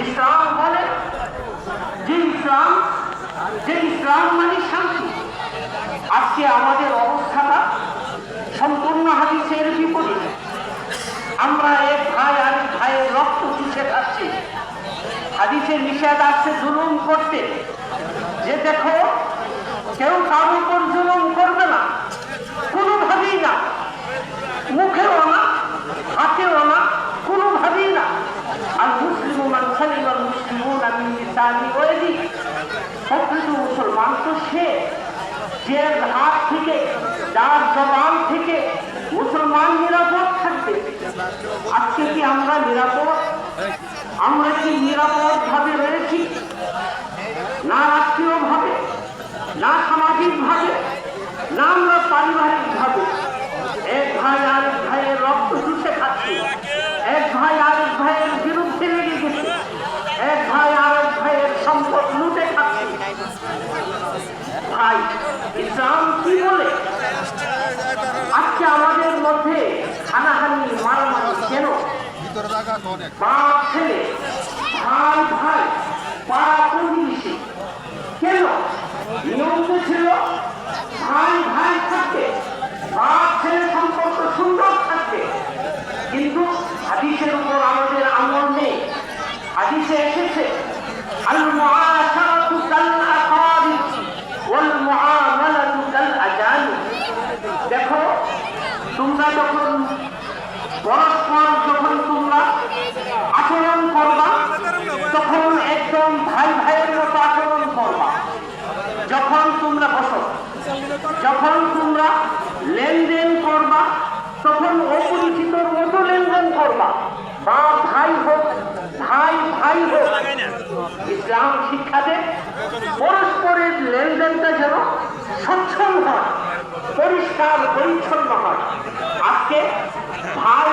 ইসলাম বলে যে ইসলাম মানে শান্তি। আজকে আমাদের অবস্থাটা সম্পূর্ণ হাদিসের বিপরীত। আমরা এক ভাই আর ভাইয়ের রক্ত চুষে খাচ্ছি। হাদিসের নিষেধ আসছে জুলুম করতে, যে দেখো কেউ কার উপর জুলুম করবে না, কোনোভাবেই না, মুখেও না, হাতেও না, কোনোভাবেই না। আর মুসলিম মান সালিম আল মুসলিমুনা মিন লিসানি ওয়া ইয়াদিহি, প্রকৃত মুসলমান তো সে যে হাত থেকে, যার জবান থেকে মুসলমান নিরাপদ থাকবে। আজকে কি আমরা নিরাপদ? আমরা কি নিরাপদ ভাবে রয়েছি? না রাষ্ট্রীয় ভাবে, না সামাজিক ভাবে, না আমরা পারিবারিক ভাবে। এক ভাই আরেক ভাইয়ের রক্ত চুষে খাচ্ছে, এক ভাই আরেক ভাইয়ের বিরুদ্ধে লেগে গেছে, এক ভাই আরেক ভাইয়ের সম্পদ লুটে খাচ্ছে। ভাই, ইসলাম কি বলে? আজকে আমাদের মধ্যে হানাহানি, মারামারি কেন? বাপ ছেলে, ভাই ভাই, পাড়া প্রতিবেশী কেন? নিয়ম ছিল ভাই ভাই থাকবে, বাপ ছেলে সম্পর্ক সুন্দর থাকবে। কিন্তু হাদিসের উপর আমাদের আমল নেই। হাদিসে এসেছে আল মুআশারাতু কাল আকারিব ওয়াল মুআমালাতু কাল আজানিব। দেখো, তোমরা যখন পরস্পর তোমরা আচরণ করবা, তখন একদম ভাই ভাইয়ের মতো আচরণ করবা। যখন তোমরা বসো, যখন তোমরা লেনদেন করবা, তখন অপরিচিতর মতো লেনদেন করবা। বা ভাই হোক, ভাই ভাই হোক, ইসলাম শিক্ষা দেয় পরস্পরের লেনদেনটা যেন সচ্ছল হয়, পরিষ্কার পরিচ্ছন্ন হয়। আজকে ভাই